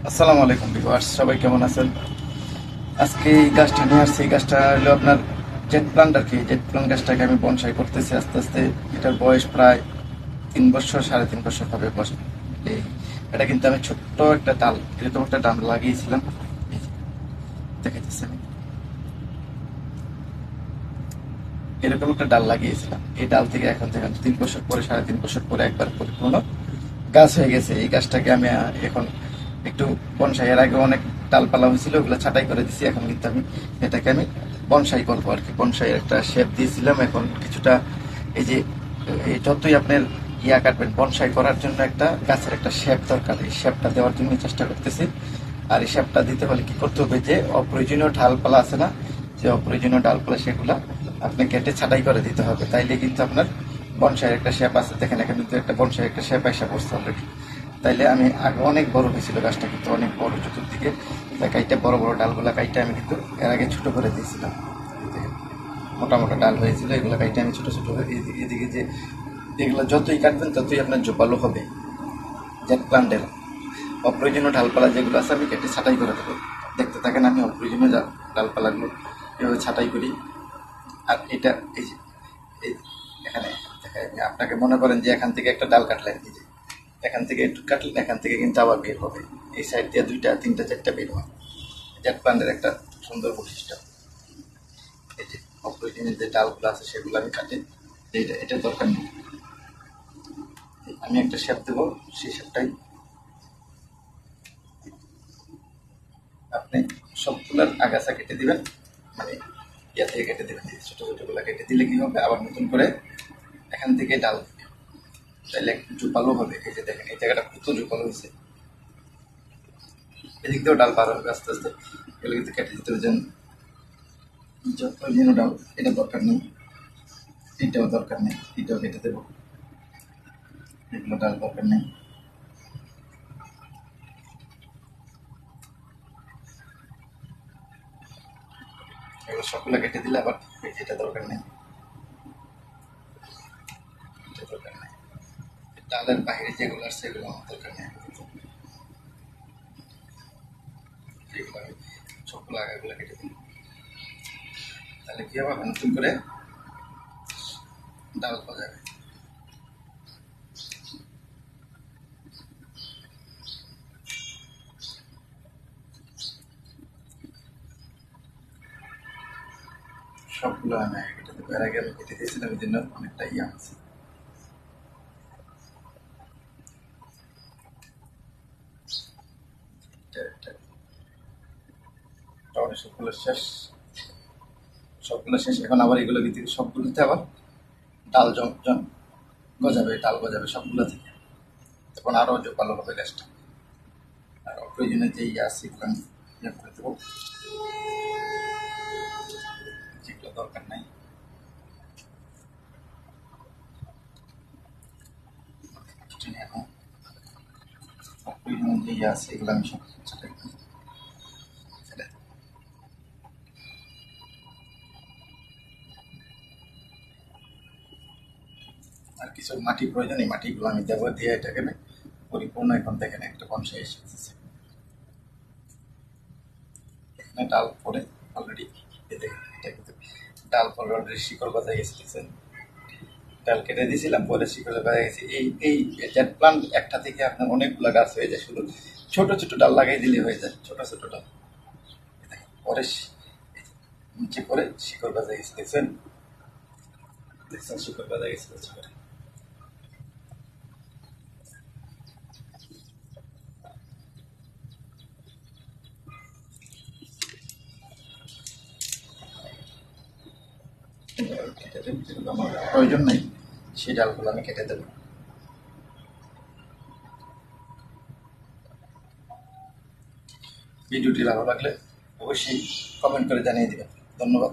আসসালামু আলাইকুম ভিউয়ার্স, সবাই কেমন আছেন? আজকে এই গাছটা নিয়ে আসছি। এই গাছটা হলো আপনার জেট প্লান্ট আর কি। জেট প্লান্ট গাছটাকে আমি বনসাই করতেছি আস্তে আস্তে। এটার বয়স প্রায় 3 বছর, 3.5 বছর হবে বয়স। এই এটা কিন্তু আমি ছোট্ট একটা ডাল, এরকম একটা ডাল লাগিয়েছিলাম। এই যে দেখাইতেছি আমি, এরকম একটা ডাল লাগিয়েছিলাম। এই ডাল থেকে এখন থেকে 3 বছর পরে, 3.5 বছর পরে একবার পরিপূর্ণ গাছ হয়ে গেছে। এই গাছটাকে আমি এখন একটু বনসাই, এর আগে অনেক ডালপালা হয়েছিল, ওগুলো ছাঁটাই করে দিছি। এখন কিন্তু এটাকে আমি বনসাই করবো আর কি। বনসাই একটা শেপ দিয়েছিলাম, এখন কিছুটা এই যে এই যতই আপনার কাটবেন, বনসাই করার জন্য একটা গাছের একটা শেপ দরকার। এই শেপটা দেওয়ার জন্য চেষ্টা করতেছি। আর এই শেপটা দিতে হলে কি করতে হবে, যে অপ্রয়োজনীয় ডালপালা আছে না, যে অপ্রয়োজনীয় ডালপালা সেগুলা আপনি কেটে ছাঁটাই করে দিতে হবে। তাইলে কিন্তু আপনার বনসাইয়ের একটা শেপ আছে। দেখেন এখানে কিন্তু একটা বনসাইয়ের একটা শেপ এসে পড়ছে অলরেডি। তাইলে আমি আগে অনেক বড় হয়েছিল গাছটা, কিন্তু অনেক বড় চতুর্দিকে। তাই কাইটা বড় বড় ডালগুলা কাইটা আমি কিন্তু এর আগে ছোট করে দিয়েছিলাম। মোটা মোটা ডাল হয়েছিল, এগুলো কাইটা আমি ছোট ছোট করে এদিকে যে এগুলো যতই কাটবেন ততই আপনার জোপালো হবে। জেট প্লান্টের অপ্রয়োজনীয় ডালপালা যেগুলো আছে আমি কেটে ছাঁটাই করে দেবো। দেখতে থাকেন আমি অপ্রয়োজনীয় ডালপালাগুলো এভাবে ছাঁটাই করি। আর এটা এই যে এই এখানে দেখায়, আপনাকে মনে করেন যে এখান থেকে একটা ডাল কাটলেন, এই যে এখান থেকে একটু কাটলেন, এখান থেকে কিন্তু আবার বের হবে। এই সাইড দিয়ে 2টা 3টা 4টা বের হয়। জেট প্লান্টের একটা সুন্দর বৈশিষ্ট্য। এই যে অপ্রয়োজনীয় যে ডালগুলো আছে সেগুলো আমি কাটে, এটা দরকার নেই। আমি একটা শেপ দেবো, সেই শেপটাই আপনি সবগুলোর আগাছা কেটে দিবেন, মানে ইয়া থেকে কেটে দিবেন। ছোট ছোটগুলো কেটে দিলে কি হবে, আবার নতুন করে এখান থেকে ডাল দিবে। তাহলে একটু জোপালো হবে। এই যে দেখেন এই জায়গাটা কত জোপালো হয়েছে, এদিক দিয়েও ডাল পার হবে আস্তে আস্তে। এগুলো কিন্তু কেটে দিতে হবে। যেন যত ডাল, এটা দরকার নেই, এটাও দরকার নেই, এটাও কেটে দেবো। এগুলো ডাল দরকার নেই। এগুলো সবগুলো কেটে দিলে আবার এটা দরকার নেই, এটা দরকার নেই। ডালের বাইরে যেগুলো আছে সেগুলো আমার দরকার নেই। এগুলো আমি সবগুলো আগাগুলো কেটে দিই। তাহলে কি হবে, নতুন করে ডাল পাওয়া যাবে। সবগুলো আমি আগে কেটে দেবো। এর আগে আমি কেটে দিয়েছিলাম, এই জন্য অনেকটা ইয়ে আছে। তাহলে সবগুলো শেষ, সবগুলো শেষ। এখন আবার এগুলো ভিতরে সবগুলোতে আবার ডাল গজাবে, ডাল গজাবে সবগুলো থেকে। তখন আরও ভালো হবে গাছটা। আর অপ্রয়োজনীয় যে ইয়ে আছে এগুলো আমি ইয়ে করে দেবো, যেগুলো দরকার নাই। এখন অপ্রয়োজনীয় যে ইয়ে আছে এগুলো আমি সব ছাটাই করে ফেলে দেবো। আর কিছু মাটি প্রয়োজন, এই মাটিগুলো আমি দেবো, দিয়ে এটাকে আমি পরিপূর্ণ। এখন দেখেন একটা বনসাই এসেছে, এখানে ডাল পরে অলরেডি। এটা কিন্তু ডাল পরে অলরেডি শিকড় গজায় গেছে, দেখছেন? ডাল কেটে দিয়েছিলাম, পরে শিকড়ে বেড়ে গেছে। এই জেট প্লান্ট একটা থেকে আপনার অনেকগুলো গাছ হয়ে যায়, শুধু ছোট ছোট ডাল লাগাই দিলে হয়ে যায়, ছোট ছোট ডাল। পরে নিচে করে শিকড় বাজে গেছে, দেখছেন? দেখছেন শিকড় বাজে গেছে নিচে করে। কেটে দেবো, যেগুলো আমার প্রয়োজন নেই সেই ডালগুলো আমি কেটে দেবো। ভিডিওটি ভালো লাগলে অবশ্যই কমেন্ট করে জানিয়ে দেবেন। ধন্যবাদ।